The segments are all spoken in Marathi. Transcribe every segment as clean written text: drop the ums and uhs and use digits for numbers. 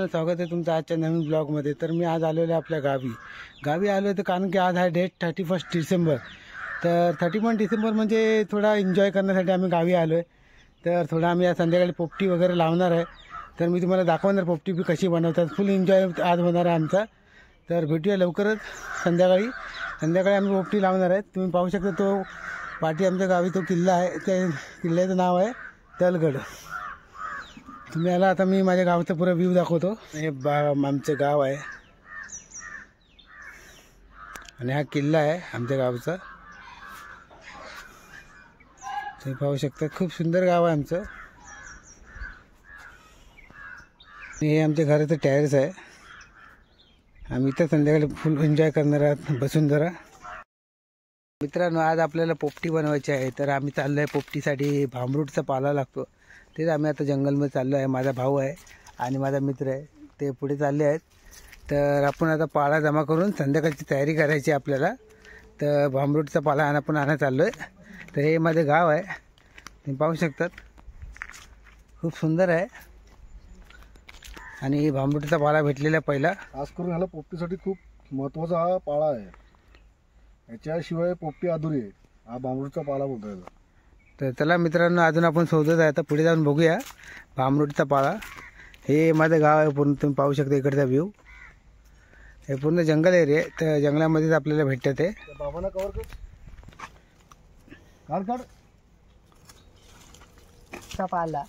स्वागत आहे तुमचं आजच्या नवीन ब्लॉगमध्ये। तर मी आज आलेलो आहे आपल्या गावी आलो तर कारण की आज आहे डेट 31 डिसेंबर। तर 31 डिसेंबर म्हणजे थोडा एन्जॉय करण्यासाठी आम्ही गावी आलो आहे। तर थोडा आम्ही आज संध्याकाळी पोपटी वगैरे लावणार आहे। तर मी तुम्हाला दाखवणार पोपटी बी कशी बनवतात। फुल एन्जॉय आज होणार आहे आमचा। तर भेटूया लवकरच संध्याकाळी आम्ही पोपटी लावणार आहे। तुम्ही पाहू शकता तो पाठी आमच्या गावी तो किल्ला आहे, त्या किल्ल्याचं नाव आहे तलगड। तुम्ही आला आता मी माझ्या गावाचा पुरा व्ह्यू दाखवतो। हे आमचं गाव आहे आणि हा किल्ला आहे आमच्या गावचा। तुम्ही पाहू शकता खूप सुंदर गाव आहे आमचं। हे आमच्या घराचं टेरेस आहे। आम्ही इथं संध्याकाळी फुल एन्जॉय करणार आहोत बसून जरा। मित्रांनो आज आपल्याला पोपटी बनवायची आहे। तर आम्ही चाललो आहे पोपटीसाठी भांबरूटचा पाला लागतो। तेच आम्ही आता जंगलमध्ये चाललो आहे। माझा भाऊ आहे आणि माझा मित्र आहे, ते पुढे चालले आहेत। तर आपण आता पाला जमा करून संध्याकाळची तयारी करायची आपल्याला। तर भांबरूटचा पाला आपण आणायला चाललो आहे। तर हे माझं गाव आहे, तुम्ही पाहू शकतात खूप सुंदर आहे। आणि भांबरूटचा पाला भेटलेला पहिला खास करून ह्याला पोपटीसाठी खूप महत्त्वाचा हा पाळा आहे। याच्याशिवाय पोपटी अधुरी आहे। हा भांबरूटचा पाला बोलतो याला। तर चला मित्रांनो अजून आपण शोधत आहे, आता पुढे जाऊन बघूया भांबरूटचा पाळा। हे माझं गाव आहे पूर्ण, तुम्ही पाहू शकता इकडचा व्ह्यू। हे पूर्ण जंगल एरिया आहे, तर जंगलामध्येच आपल्याला भेटतं ते। बाबांना कवर काढ पाला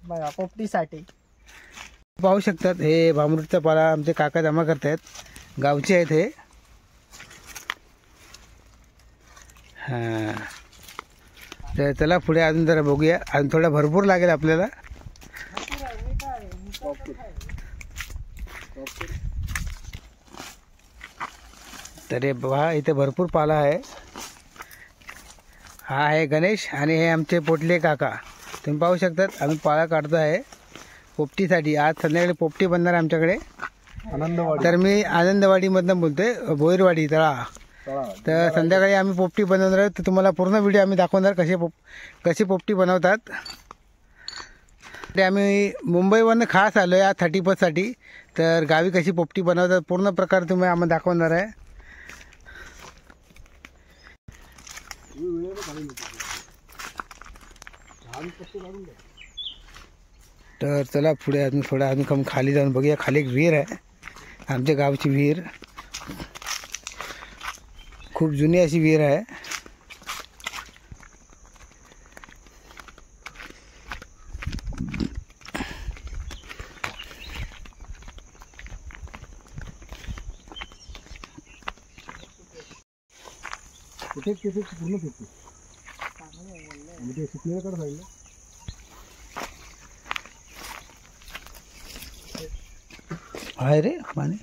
बघा पोपटीसाठी पाहू शकतात। हे भांबरूटचा पाला आमचे काका जमा करतायत, गावचे आहेत हे। हां तर चला पुढे अजून जरा बघूया, अजून थोडा भरपूर लागेल आपल्याला। तर हे बघा इथे भरपूर पाला आहे। हा आहे गणेश आणि हे आमचे पोटले काका। तुम्ही पाहू शकतात आम्ही पाळा काढतो आहे पोपटीसाठी। आज संध्याकाळी पोपटी बनणार आमच्याकडे आनंदवाडी। तर मी आनंदवाडीमधून बोलतोय, भोईरवाडी तळा। तर संध्याकाळी आम्ही पोपटी बनवणार आहोत। तर तुम्हाला पूर्ण व्हिडिओ आम्ही दाखवणार कशी पोपटी बनवतात। ते आम्ही मुंबईवरनं खास आलो आहे या 31साठी। तर गावी कशी पोपटी बनवतात पूर्ण प्रकार तुम्ही आम्हाला दाखवणार आहे। तर चला पुढे अजून थोडा अजून खाली जाऊन बघूया। खाली एक विहीर आहे, आमच्या गावची विहीर, खूप जुनी अशी विहीर आहे। पूर्ण सुकलेलं काढ साईडला। आहे रे पाणी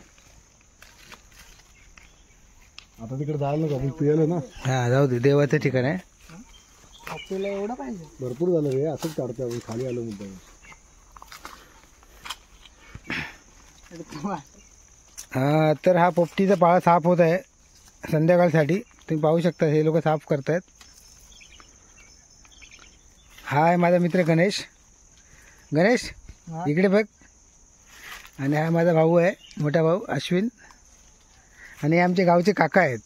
आता तिकडे जायला नको, आपण पिळलं ना। हां जाऊ दे, देवाचं ठिकाण आहे। आपल्याला एवढं पाहिजे भरपूर झालं रे, असंच काढतो आपण। खाली आलो मुद्दा। हां तर हा पोपटीचा पाळा साफ होत आहे संध्याकाळसाठी। तुम्ही पाहू शकता हे लोक साफ करतायत। हा आहे माझा मित्र गणेश इकडे बघ। आणि हा माझा भाऊ आहे, मोठा भाऊ अश्विन। आणि आमचे गावचे काका आहेत,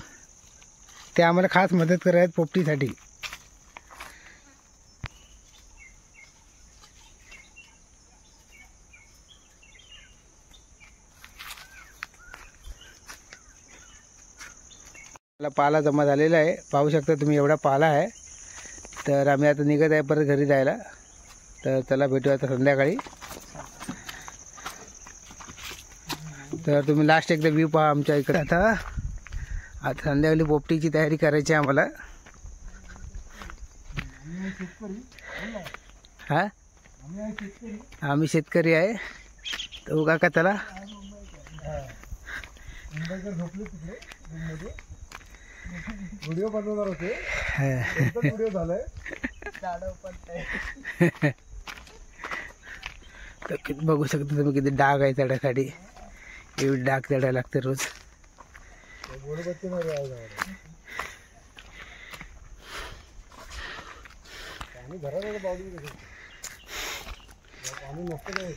ते आम्हाला खास मदत करत आहेत पोपटीसाठी। मला पाला जमा झालेला आहे, पाहू शकता तुम्ही एवढा पाला आहे। तर आम्ही आता निघत आहे परत घरी जायला। तर चला भेटू आता संध्याकाळी। तर तुम्ही लास्ट एकदा व्ह्यू पहा आमच्या इकडे। आता संध्याकाळी पोपटीची तयारी करायची आहे आम्हाला। हा आम्ही शेतकरी आहे। तो काका चला व्हिडिओ बनवणार होते, व्हिडिओ झालाय। तर बघू शकता तुम्ही किती डाग आहे चढायसाठी। एवढी डाग चढायला लागते रोज। पाणी घरात बावडी पाणी नसतं काय।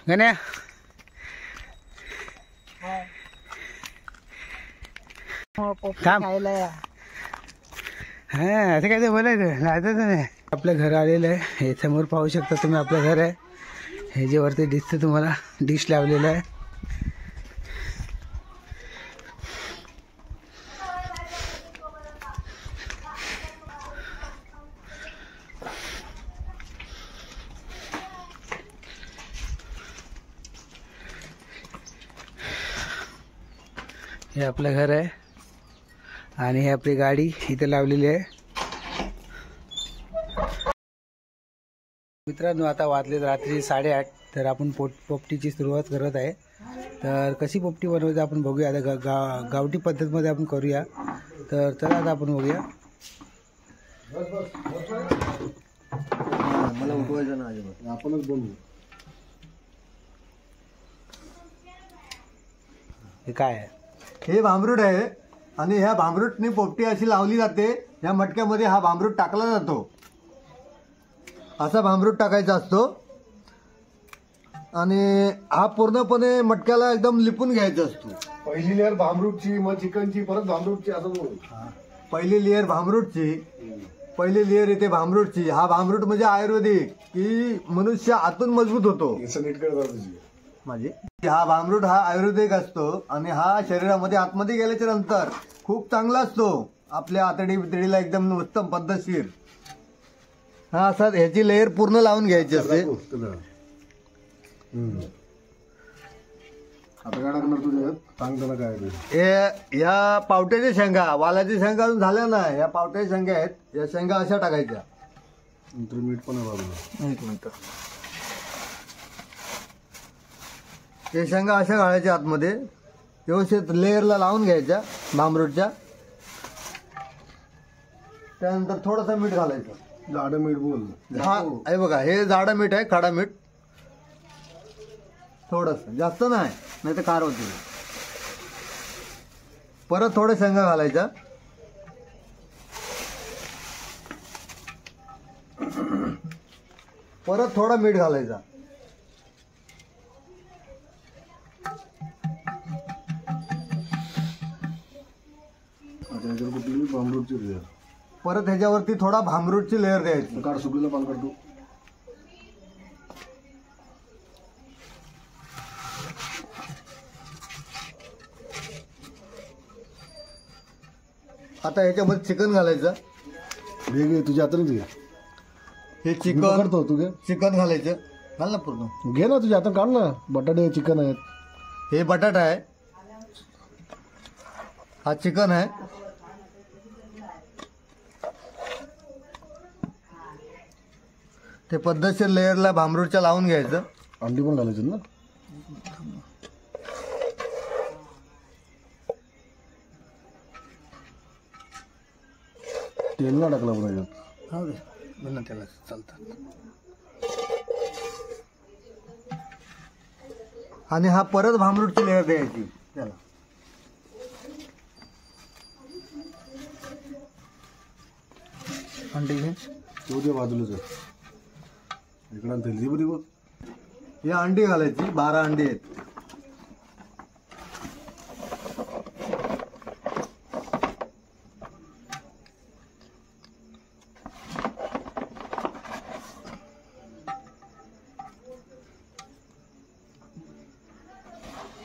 गण्या पोपटी थांब. खायला या. हा असं काय ते बोलायचं लाजायचं नाही. आपलं घर आलेलं आहे. हे समोर पाहू शकता तुम्ही आपलं घर आहे. हे जे वरती दिसतं तुम्हाला डिश लावलेलं आहे. हे आपलं घर आहे आणि हे आपली गाडी इथे लावलेली आहे. मित्रांनो आता वाजले रात्री 8:30. तर आपण पोपटीची सुरुवात करत आहे. तर कशी पोपटी बनवायची आपण बघूया. आता गावठी पद्धतमध्ये आपण करूया. तर चला आता आपण बघूया. मला उठवायचं ना अजिबात, आपणच बनवू. हे काय आहे? हे भांबरूट आहे आणि ह्या भांबरूटनी पोपटी अशी लावली जाते. या मटक्यामध्ये हा भांबरूट टाकला जातो. असा भांबरूट टाकायचा असतो आणि हा पूर्णपणे मटक्याला एकदम लिपून घ्यायचा असतो. पहिली लेअर भांबरूटची, मग चिकनची, परत भांबरूटची, असं बोलू. पहिली लेअर भांबरूटची, पहिली लेअर येते भांबरूटची. हा भांबरूट म्हणजे आयुर्वेदिक, की मनुष्य आतून मजबूत होतो. असं नीट करत तुझी म्हणजे हा भांबरूट हा आयुर्वेदिक असतो आणि हा शरीरामध्ये आतमध्ये गेल्याच्या नंतर खूप चांगला असतो. आपल्या आतडी बितडीला एकदम उत्तम पद्धतशीर. हा असा ह्याची लेअर पूर्ण लावून घ्यायची असते. आता काय टाकणार तुझ्यात? सांग त्याला काय आहे ते. या पावट्याच्या शेंगा, वालाच्या शेंगा अजून झाल्या ना, या पावट्याच्या शेंगा आहेत. या शेंगा अशा टाकायच्या. नंतर मीठ पण आहे बाजूला. एक मिनिट. हे शेंगा अशा घालायच्या आतमध्ये, व्यवस्थित लेअरला लावून घ्यायच्या भांबरूटच्या. त्यानंतर थोडंसं मीठ घालायचं. जाडं मीठ बोल. हा हे बघा, हे जाडं मीठ आहे, खाडा मीठ थोडंसं, जास्त नाही तर कार होते. परत थोड्या शेंगा घालायच्या. परत थोडा मीठ घालायचा. आता याच्यावर कुठली भांबरूटची लेअर. परत ह्याच्यावरती थोडा भांबरूटची लेअर द्यायची. काढ सुकलेला पान काढतो. आता ह्याच्यामध्ये चिकन घालायचं. घे घे तुझ्या हातानेच घे. हे मी चिकन पकडतो तू घे. चिकन घालायचं. घाल ना पूर्ण. घे ना तुझ्या हातात, काढ ना. बटाटे चिकन आहेत. हे बटाटा आहे, हा चिकन आहे. ते पद्धतशीर लेअरला भांबरूटच्या लावून घ्यायचं. अंडी पण घालायची ना. तेल ना टाकला पण याच्यात. हो दे त्याला चालतात. आणि हा परत भांबरूटची लेअर द्यायची त्याला. अंडी घे. तो दे बाजूलाच आहे. इकडं तेल दे बघ. ही अंडी घालायची. 12 अंडी आहेत.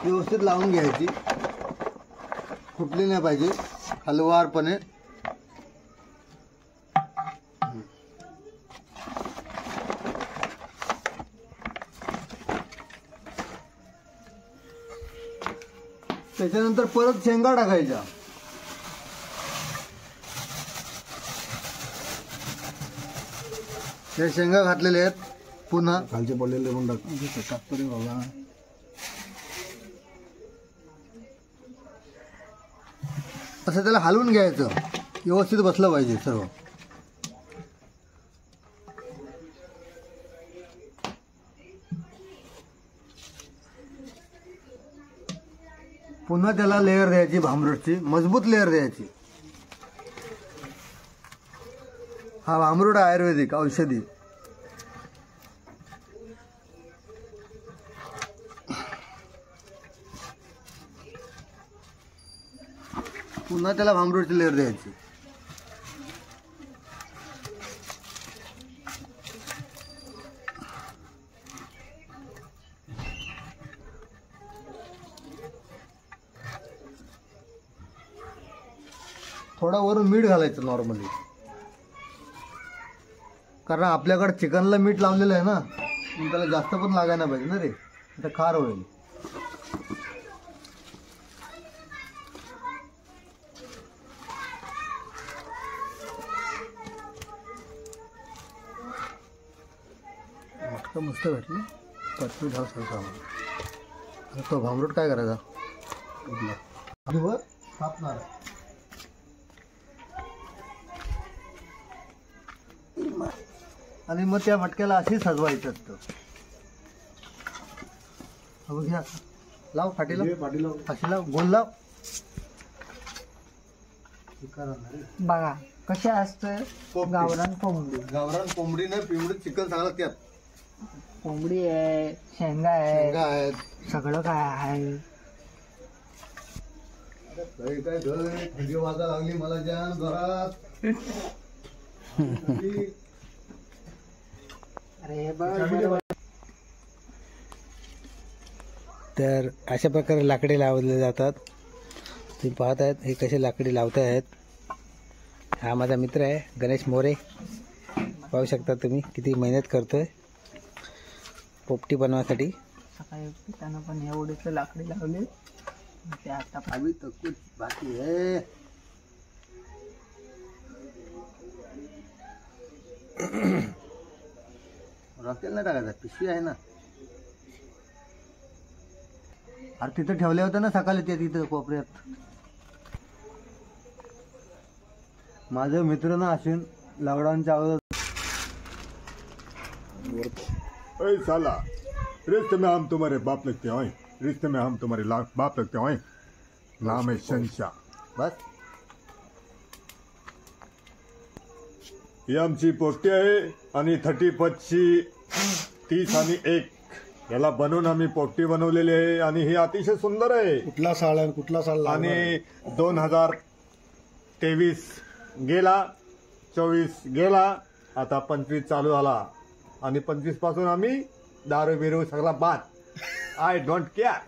व्यवस्थित लावून घ्यायची. फुटली नाही पाहिजे, हलवारपणे. त्याच्यानंतर परत शेंगा टाकायच्या. हे शेंगा घातलेले आहेत. पुन्हा खालचे पडलेले पण टाक. टाकतो रे बाबा. असं त्याला हलवून घ्यायचं. व्यवस्थित बसलं पाहिजे सर्व. पुन्हा त्याला लेअर द्यायची भांबरूटची, मजबूत लेअर द्यायची. हा भांबरूड आहे आयुर्वेदिक औषधी. पुन्हा त्याला भांबरूडची लेअर द्यायची. थोडा वरून मीठ घालायचं नॉर्मली, कारण आपल्याकडे चिकनला मीठ लावलेलं आहे ना, मग त्याला जास्त पण लागायला पाहिजे ना रे, आता खार होईल. मस्त भेटली पटवी ढाल सरसा. आता तो भांबरूट काय करायचा, कापणार आणि मग त्या मटक्याला अशी सजवायचं असतं. घ्या, लाव फाटीला, अशी लाव, गोल लाव. बघा कसे असतं गावरान कोंबडी. गावरान कोंबडी नाही, पिंबडी चिकन चांगलं. त्यात कोंबडी आहे, शेंगा आहे, सगळं काय आहे. काय थंडी वाजा लागली मला ज्या घरात. तर अशा प्रकारे लाकडे लावले जातात. तुम्ही पाहत आहेत हे कसे लाकडी लावत आहेत. हा माझा मित्र आहे गणेश मोरे. पाहू शकता तुम्ही किती मेहनत करतोय पोपटी बनवासाठी. सकाळी त्यानं पण एवढेच लाकडी लावले. ते आता अभी तो कुछ बाकी है. रॉकेल नाही टाकायचा, पिशवी आहे ना. अरे तिथं ठेवल्या होत्या ना सकाळी त्या तिथं कोपऱ्यात. माझे मित्र ना असून लॉकडाऊनच्या अगोदर. अरे साला, रिश्ते में हम तुम्हारे बाप लगते हैं, रिश्ते में हम तुम्हारे बाप लगते हैं. नाम है शंशा. बस ही आमची पोपटी आहे आणि 35ची 30 आणि 1 याला बनवून आम्ही पोपटी बनवलेली आहे आणि ही अतिशय सुंदर आहे. कुठला साल आहे, कुठला साल आणि 2023 गेला, 24 गेला, आता 25 चालू झाला आणि 25 पासून आम्ही दारू बिरू सगळा बाद. I don't care.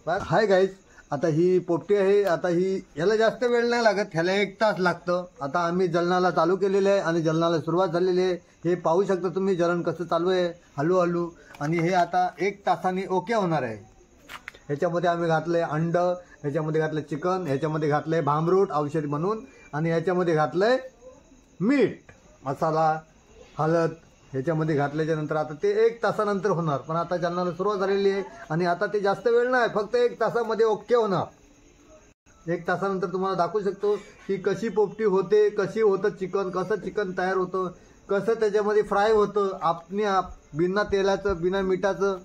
Bus hi guys, आता ही पोपटी आहे. आता ही ह्याला जास्त वेळ नाही लागत, ह्याला 1 तास लागतं. आता आम्ही जलनाला चालू केलेले आहे आणि जलनाला सुरुवात झालेली आहे. हे पाहू शकता तुम्ही जलन कसं चालू आहे हळूहळू. आणि हे आता 1 तासाने ओके होणार आहे. ह्याच्यामध्ये आम्ही घातलंय अंड, ह्याच्यामध्ये घातलं चिकन, ह्याच्यामध्ये घातलंय भांबरूट औषध म्हणून, आणि ह्याच्यामध्ये घातलंय मीठ, मसाला, हळद. ह्याच्यामध्ये घातल्याच्या नंतर आता ते 1 तासानंतर होणार. पण आता जलनाला सुरुवात झालेली आहे आणि आता ते जास्त वेळ नाही, फक्त 1 तासामध्ये ओके होणार. 1 तासानंतर तुम्हाला दाखवू शकतो की कशी पोपटी होते, कशी होतं चिकन, कसं चिकन तयार होतं, कसं त्याच्यामध्ये फ्राय होतं आपने आप, बिना तेलाचं बिना मिठाचं.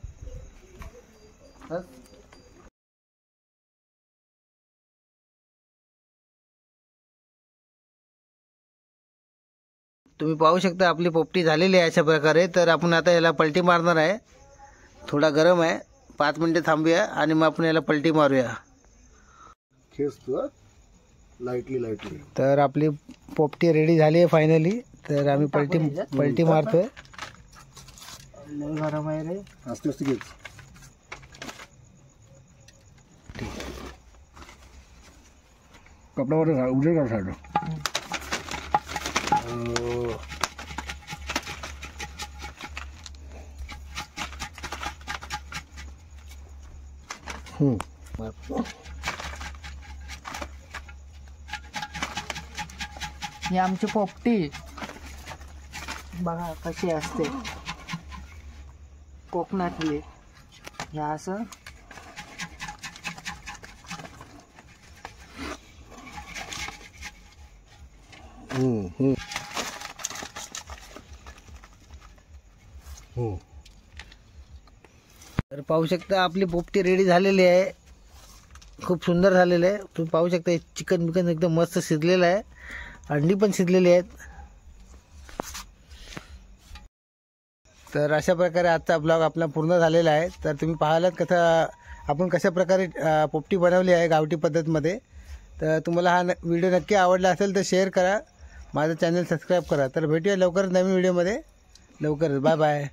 तुम्ही पाहू शकता आपली पोपटी झालेली आहे अशा प्रकारे. तर आपण आता याला पलटी मारणार आहे. थोडा गरम आहे, 5 मिनिटे थांबूया आणि मग आपण याला पलटी मारूया. लाईटली. तर आपली पोपटी रेडी झाली आहे फायनली. तर आम्ही पलटी मारतोय. लय गरम आहे रे. आस्ते आस्ते घेच. कपड्यावर उजेड काढ साईड. ही आमची पोपटी बघा कशी असते कोकणातली. ह्या असं तर पाहू शकता आपली पोपटी रेडी झालेली आहे. खूप सुंदर झालेलं आहे. तुम्ही पाहू शकता चिकन बिकन एकदम मस्त शिजलेलं आहे. अंडी पण शिजलेली आहेत. तर अशा प्रकारे आजचा ब्लॉग आपला पूर्ण झालेला आहे. तर तुम्ही पाहिलात आपण कशा प्रकारे पोपटी बनवली आहे गावठी पद्धतमध्ये. तर तुम्हाला हा व्हिडिओ नक्की आवडला असेल तर शेअर करा, माझं चॅनल सबस्क्राईब करा. तर भेटूया लवकरच नवीन व्हिडिओमध्ये. लवकरच. Bye bye.